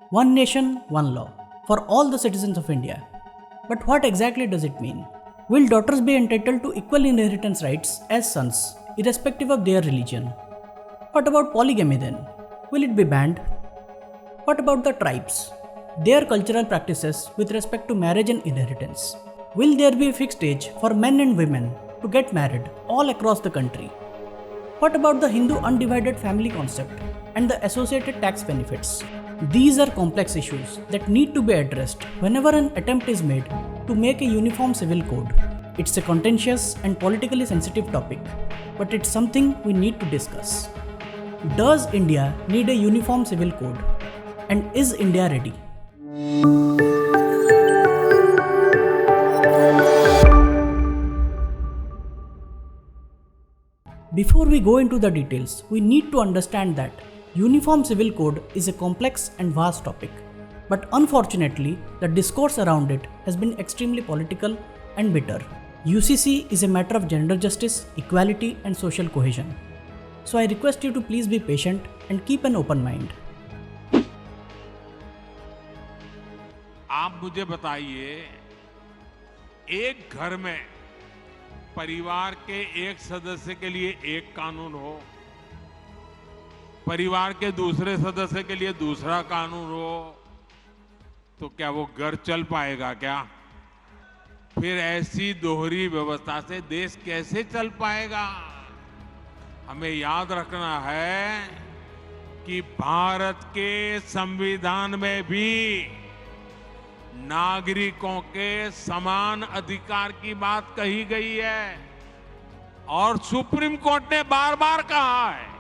One nation, one law for all the citizens of India. But what exactly does it mean? Will daughters be entitled to equal inheritance rights as sons, irrespective of their religion? What about polygamy then? Will it be banned? What about the tribes? Their cultural practices with respect to marriage and inheritance. Will there be a fixed age for men and women to get married all across the country? What about the Hindu undivided family concept and the associated tax benefits? These are complex issues that need to be addressed whenever an attempt is made to make a uniform civil code. It's a contentious and politically sensitive topic, but it's something we need to discuss. Does India need a uniform civil code? And is India ready? Before we go into the details, we need to understand that Uniform Civil Code is a complex and vast topic, but unfortunately, the discourse around it has been extremely political and bitter. UCC is a matter of gender justice, equality, and social cohesion. So I request you to please be patient and keep an open mind. आप मुझे बताइए, एक घर में परिवार के एक सदस्य के लिए एक कानून हो, परिवार के दूसरे सदस्य के लिए दूसरा कानून हो, तो क्या वो घर चल पाएगा क्या? फिर ऐसी दोहरी व्यवस्था से देश कैसे चल पाएगा? हमें याद रखना है कि भारत के संविधान में भी नागरिकों के समान अधिकार की बात कही गई है और सुप्रीम कोर्ट ने बार बार कहा है।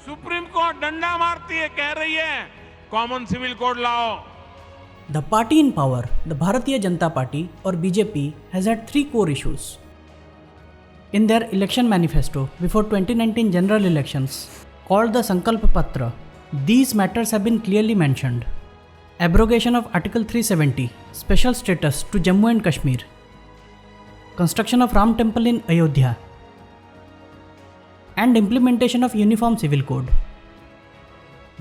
सुप्रीम कोर्ट डंडा मारती है, कह रही है कॉमन सिविल कोड लाओ। The party in power, the Bharatiya Janata Party or BJP, has had three core issues. In their election manifesto before 2019 general elections, called the Sankalp Patra, these matters have been clearly mentioned. Abrogation of Article 370, special status to Jammu and Kashmir, construction of Ram Temple in Ayodhya, and implementation of Uniform Civil Code.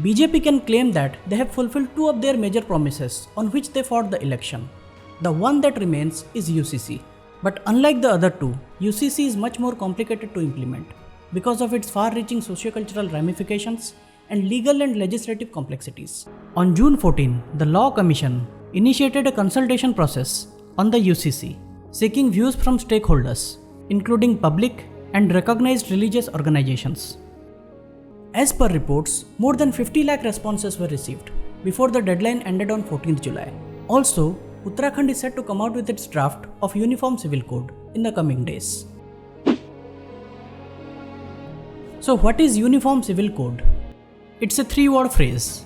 BJP can claim that they have fulfilled two of their major promises on which they fought the election. The one that remains is UCC. But unlike the other two, UCC is much more complicated to implement because of its far-reaching socio-cultural ramifications and legal and legislative complexities. On June 14, the Law Commission initiated a consultation process on the UCC, seeking views from stakeholders, including public and recognized religious organizations. As per reports, more than 50 lakh responses were received before the deadline ended on 14th July. Also, Uttarakhand is set to come out with its draft of Uniform Civil Code in the coming days. So what is Uniform Civil Code? It's a three-word phrase.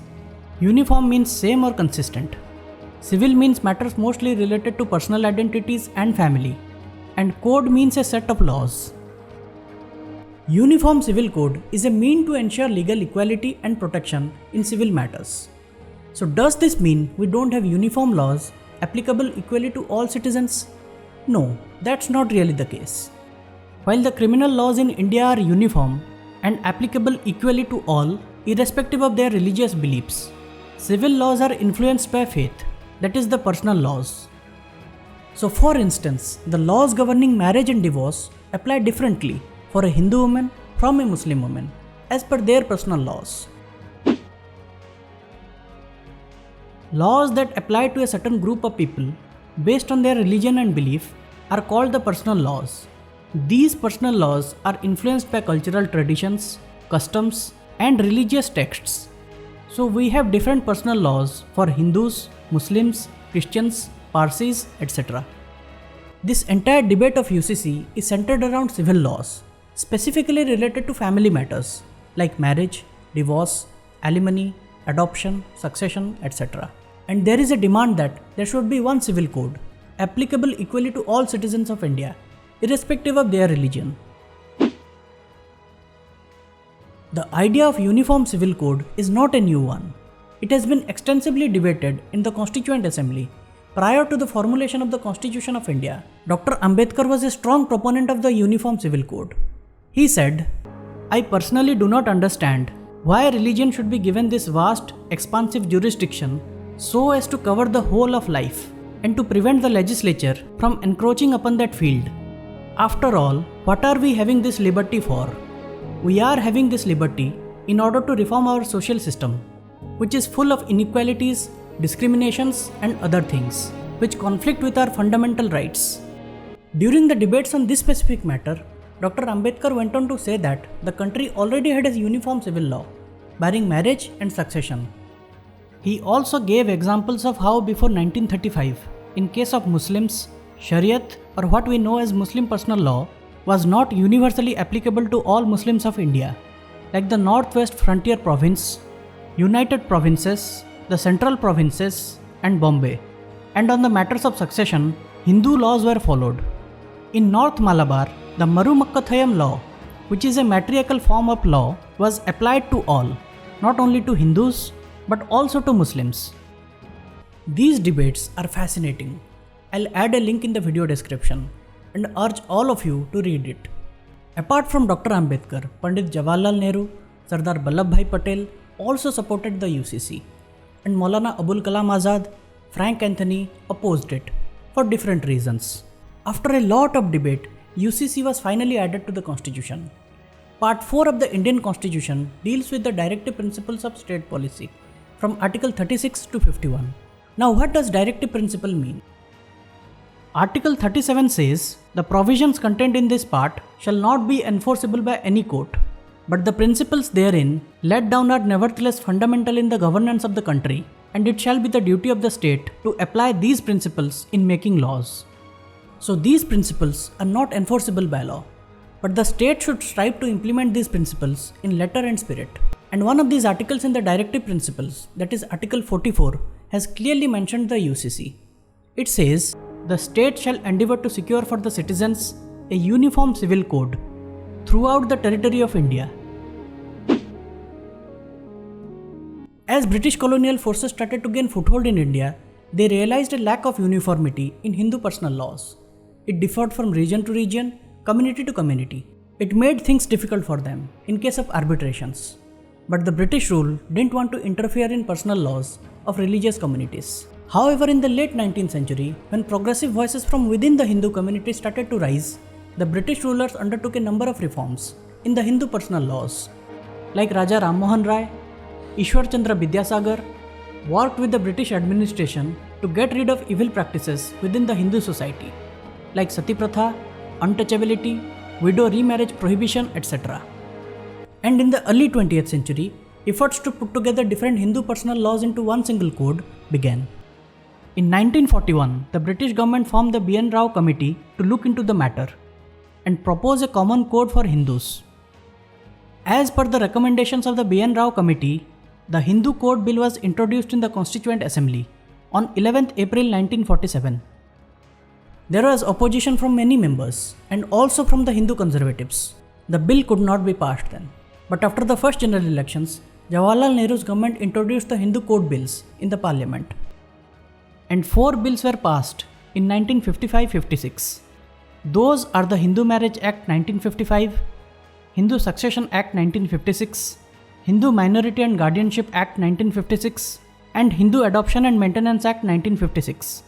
Uniform means same or consistent. Civil means matters mostly related to personal identities and family. And code means a set of laws. Uniform Civil Code is a mean to ensure legal equality and protection in civil matters. So does this mean we don't have uniform laws applicable equally to all citizens? No, that's not really the case. While the criminal laws in India are uniform and applicable equally to all, irrespective of their religious beliefs, civil laws are influenced by faith, that is the personal laws. So for instance, the laws governing marriage and divorce apply differently for a Hindu woman from a Muslim woman as per their personal laws. Laws that apply to a certain group of people based on their religion and belief are called the personal laws. These personal laws are influenced by cultural traditions, customs, and religious texts. So we have different personal laws for Hindus, Muslims, Christians, Parsis, etc. This entire debate of UCC is centered around civil laws, specifically related to family matters like marriage, divorce, alimony, adoption, succession, etc. And there is a demand that there should be one civil code applicable equally to all citizens of India, irrespective of their religion. The idea of Uniform Civil Code is not a new one. It has been extensively debated in the Constituent Assembly. Prior to the formulation of the Constitution of India, Dr. Ambedkar was a strong proponent of the Uniform Civil Code. He said, "I personally do not understand why religion should be given this vast, expansive jurisdiction so as to cover the whole of life and to prevent the legislature from encroaching upon that field. After all, what are we having this liberty for? We are having this liberty in order to reform our social system, which is full of inequalities, discriminations, and other things, which conflict with our fundamental rights. During the debates on this specific matter, Dr. Ambedkar went on to say that the country already had a uniform civil law, barring marriage and succession. He also gave examples of how before 1935, in case of Muslims, Shariat, or what we know as Muslim personal law, was not universally applicable to all Muslims of India, like the Northwest Frontier Province, United Provinces, the Central Provinces, and Bombay. And on the matters of succession, Hindu laws were followed. In North Malabar, the Marumakkathayam law, which is a matriarchal form of law, was applied to all, not only to Hindus, but also to Muslims. These debates are fascinating. I'll add a link in the video description and urge all of you to read it. Apart from Dr. Ambedkar, Pandit Jawaharlal Nehru, Sardar Vallabhbhai Patel also supported the UCC, and Maulana Abul Kalam Azad, Frank Anthony opposed it for different reasons. After a lot of debate, UCC was finally added to the Constitution. Part 4 of the Indian Constitution deals with the directive principles of state policy from Article 36 to 51. Now, what does directive principle mean? Article 37 says, the provisions contained in this part shall not be enforceable by any court, but the principles therein laid down are nevertheless fundamental in the governance of the country, and it shall be the duty of the state to apply these principles in making laws. So these principles are not enforceable by law, but the state should strive to implement these principles in letter and spirit. And one of these articles in the directive principles, that is Article 44, has clearly mentioned the UCC. It says, the state shall endeavour to secure for the citizens a uniform civil code throughout the territory of India. As British colonial forces started to gain foothold in India, they realized a lack of uniformity in Hindu personal laws. It differed from region to region, community to community. It made things difficult for them in case of arbitrations. But the British rule didn't want to interfere in personal laws of religious communities. However, in the late 19th century, when progressive voices from within the Hindu community started to rise, the British rulers undertook a number of reforms in the Hindu personal laws. Like Raja Ram Mohan Rai, Ishwar Chandra Vidyasagar worked with the British administration to get rid of evil practices within the Hindu society, like Sati Pratha, untouchability, widow remarriage prohibition, etc. And in the early 20th century, efforts to put together different Hindu personal laws into one single code began. In 1941, the British government formed the B.N. Rao Committee to look into the matter and propose a common code for Hindus. As per the recommendations of the B.N. Rao Committee, the Hindu Code Bill was introduced in the Constituent Assembly on 11th April 1947. There was opposition from many members and also from the Hindu conservatives. The bill could not be passed then. But after the first general elections, Jawaharlal Nehru's government introduced the Hindu Code Bills in the parliament. And 4 bills were passed in 1955-56. Those are the Hindu Marriage Act 1955, Hindu Succession Act 1956, Hindu Minority and Guardianship Act 1956, and Hindu Adoption and Maintenance Act 1956.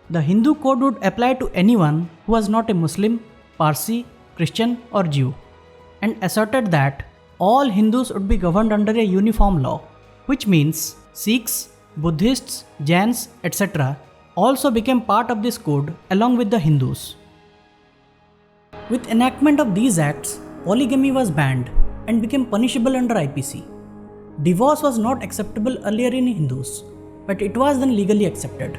The Hindu Code would apply to anyone who was not a Muslim, Parsi, Christian or Jew, and asserted that all Hindus would be governed under a uniform law, which means Sikhs, Buddhists, Jains, etc. also became part of this code along with the Hindus. With enactment of these acts, polygamy was banned and became punishable under IPC. Divorce was not acceptable earlier in Hindus, but it was then legally accepted.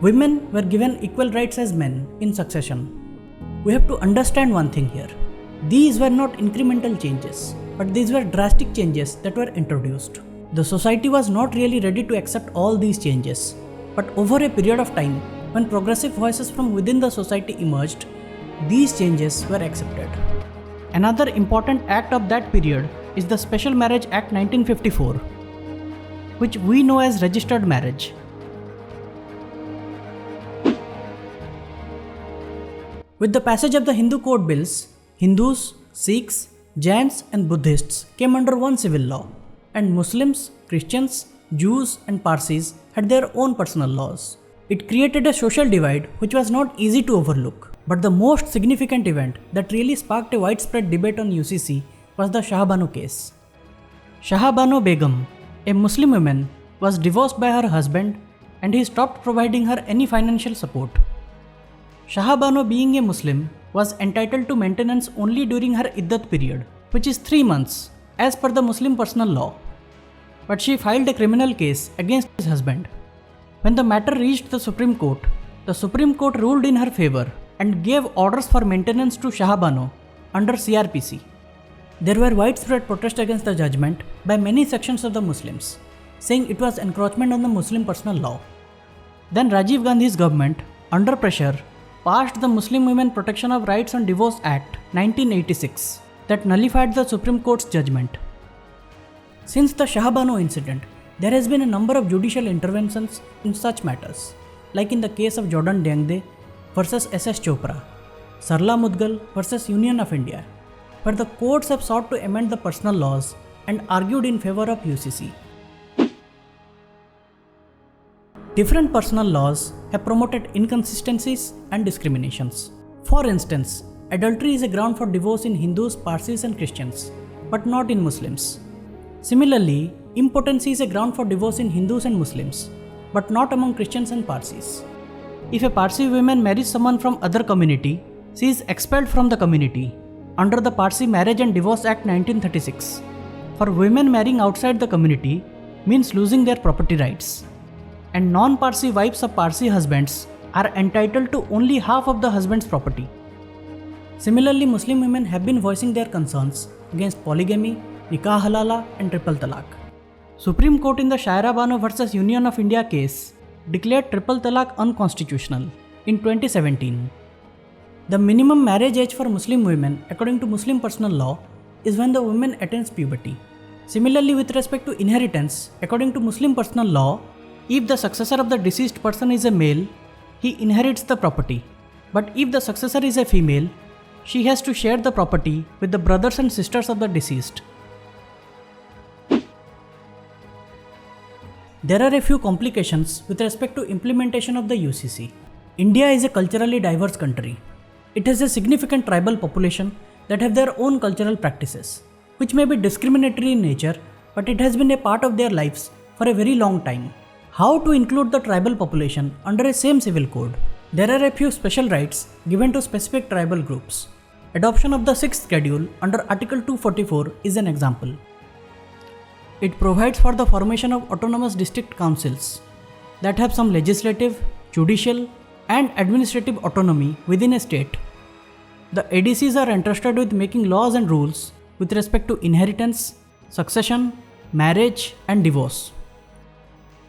Women were given equal rights as men in succession. We have to understand one thing here. These were not incremental changes, but these were drastic changes that were introduced. The society was not really ready to accept all these changes, but over a period of time, when progressive voices from within the society emerged, these changes were accepted. Another important act of that period is the Special Marriage Act 1954, which we know as registered marriage. With the passage of the Hindu Code Bills, Hindus, Sikhs, Jains and Buddhists came under one civil law, and Muslims, Christians, Jews, and Parsis had their own personal laws. It created a social divide which was not easy to overlook. But the most significant event that really sparked a widespread debate on UCC was the Shah Bano case. Shah Bano Begum, a Muslim woman, was divorced by her husband and he stopped providing her any financial support. Shah Bano, being a Muslim, was entitled to maintenance only during her iddat period, which is 3 months, as per the Muslim personal law. But she filed a criminal case against his husband. When the matter reached the Supreme Court ruled in her favor and gave orders for maintenance to Shah Bano under CRPC. There were widespread protests against the judgment by many sections of the Muslims, saying it was encroachment on the Muslim personal law. Then Rajiv Gandhi's government, under pressure, passed the Muslim Women Protection of Rights on Divorce Act 1986 that nullified the Supreme Court's judgment. Since the Shah Bano incident, there has been a number of judicial interventions in such matters, like in the case of Jordan Dengde versus S.S. Chopra, Sarla Mudgal versus Union of India, where the courts have sought to amend the personal laws and argued in favor of UCC. Different personal laws have promoted inconsistencies and discriminations. For instance, adultery is a ground for divorce in Hindus, Parsis and Christians, but not in Muslims. Similarly, impotency is a ground for divorce in Hindus and Muslims, but not among Christians and Parsis. If a Parsi woman marries someone from other community, she is expelled from the community under the Parsi Marriage and Divorce Act 1936. For women marrying outside the community means losing their property rights. And non-Parsi wives of Parsi husbands are entitled to only half of the husband's property. Similarly, Muslim women have been voicing their concerns against polygamy, nikah halala and triple talaq. Supreme Court in the Shaira Bano versus Union of India case declared triple talaq unconstitutional in 2017. The minimum marriage age for Muslim women according to Muslim personal law is when the woman attains puberty. Similarly, with respect to inheritance, according to Muslim personal law, if the successor of the deceased person is a male, he inherits the property. But if the successor is a female, she has to share the property with the brothers and sisters of the deceased. There are a few complications with respect to implementation of the UCC. India is a culturally diverse country. It has a significant tribal population that have their own cultural practices, which may be discriminatory in nature, but it has been a part of their lives for a very long time. How to include the tribal population under a same civil code? There are a few special rights given to specific tribal groups. Adoption of the 6th schedule under Article 244 is an example. It provides for the formation of autonomous district councils that have some legislative, judicial, and administrative autonomy within a state. The ADCs are entrusted with making laws and rules with respect to inheritance, succession, marriage, and divorce.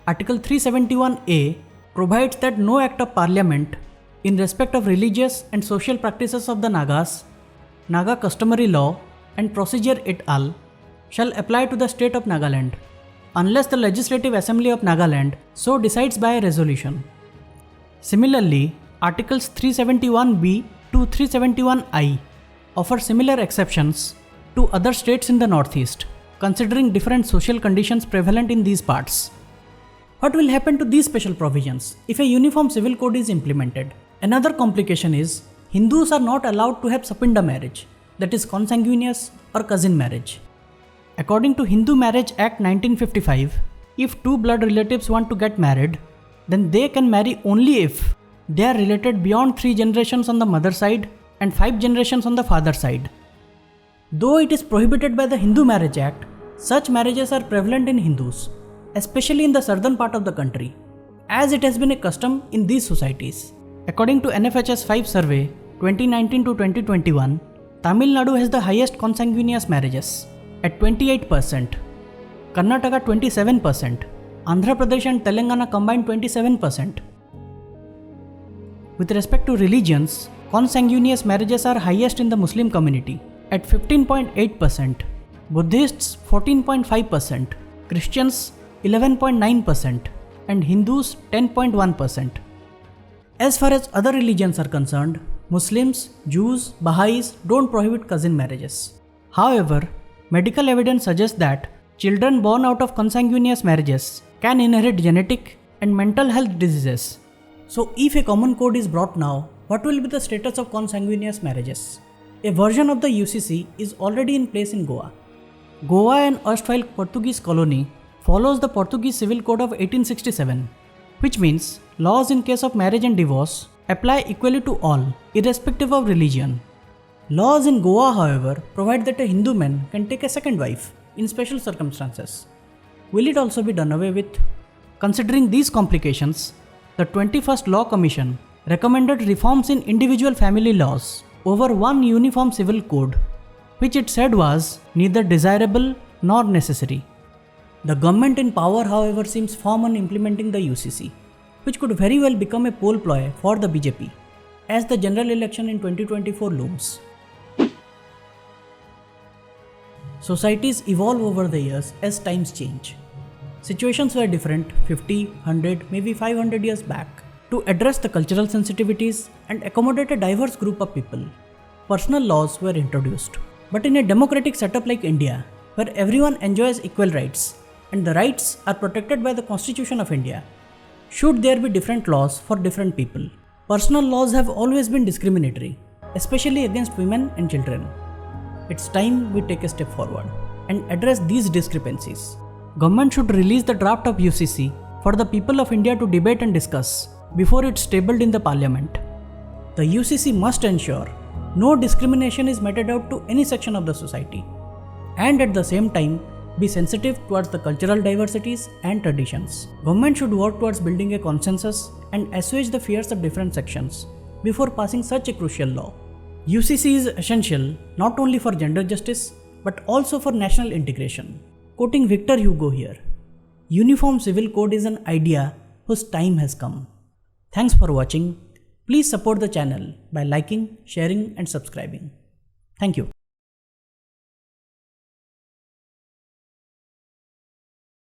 Article 371A provides that no act of parliament in respect of religious and social practices of the Nagas, Naga customary law, and procedure et al. Shall apply to the state of Nagaland, unless the Legislative Assembly of Nagaland so decides by a resolution. Similarly, Articles 371B to 371I offer similar exceptions to other states in the Northeast, considering different social conditions prevalent in these parts. What will happen to these special provisions if a uniform civil code is implemented? Another complication is Hindus are not allowed to have sapinda marriage, that is consanguineous or cousin marriage. According to Hindu Marriage Act 1955, if two blood relatives want to get married, then they can marry only if they are related beyond 3 generations on the mother side and 5 generations on the father side. Though it is prohibited by the Hindu Marriage Act, such marriages are prevalent in Hindus, especially in the southern part of the country, as it has been a custom in these societies. According to NFHS 5 survey 2019 to 2021, Tamil Nadu has the highest consanguineous marriages at 28%, Karnataka 27%, Andhra Pradesh and Telangana combined 27%. With respect to religions, consanguineous marriages are highest in the Muslim community at 15.8%, Buddhists 14.5%, Christians 11.9%, and Hindus 10.1%. As far as other religions are concerned, Muslims, Jews, Baha'is don't prohibit cousin marriages. However, medical evidence suggests that children born out of consanguineous marriages can inherit genetic and mental health diseases. So if a common code is brought now, what will be the status of consanguineous marriages? A version of the UCC is already in place in Goa. Goa, an erstwhile Portuguese colony, follows the Portuguese Civil Code of 1867, which means laws in case of marriage and divorce apply equally to all, irrespective of religion. Laws in Goa, however, provide that a Hindu man can take a second wife in special circumstances. Will it also be done away with? Considering these complications, the 21st Law Commission recommended reforms in individual family laws over one uniform civil code, which it said was neither desirable nor necessary. The government in power, however, seems firm on implementing the UCC, which could very well become a poll ploy for the BJP, as the general election in 2024 looms. Societies evolve over the years as times change. Situations were different 50, 100, maybe 500 years back. To address the cultural sensitivities and accommodate a diverse group of people, personal laws were introduced. But in a democratic setup like India, where everyone enjoys equal rights and the rights are protected by the Constitution of India, should there be different laws for different people? Personal laws have always been discriminatory, especially against women and children. It's time we take a step forward and address these discrepancies. Government should release the draft of UCC for the people of India to debate and discuss before it's tabled in the parliament. The UCC must ensure no discrimination is meted out to any section of the society, and at the same time be sensitive towards the cultural diversities and traditions. Government should work towards building a consensus and assuage the fears of different sections before passing such a crucial law. UCC is essential not only for gender justice but also for national integration. Quoting Victor Hugo here, Uniform Civil Code is an idea whose time has come. Thanks for watching. Please support the channel by liking, sharing and subscribing. Thank you.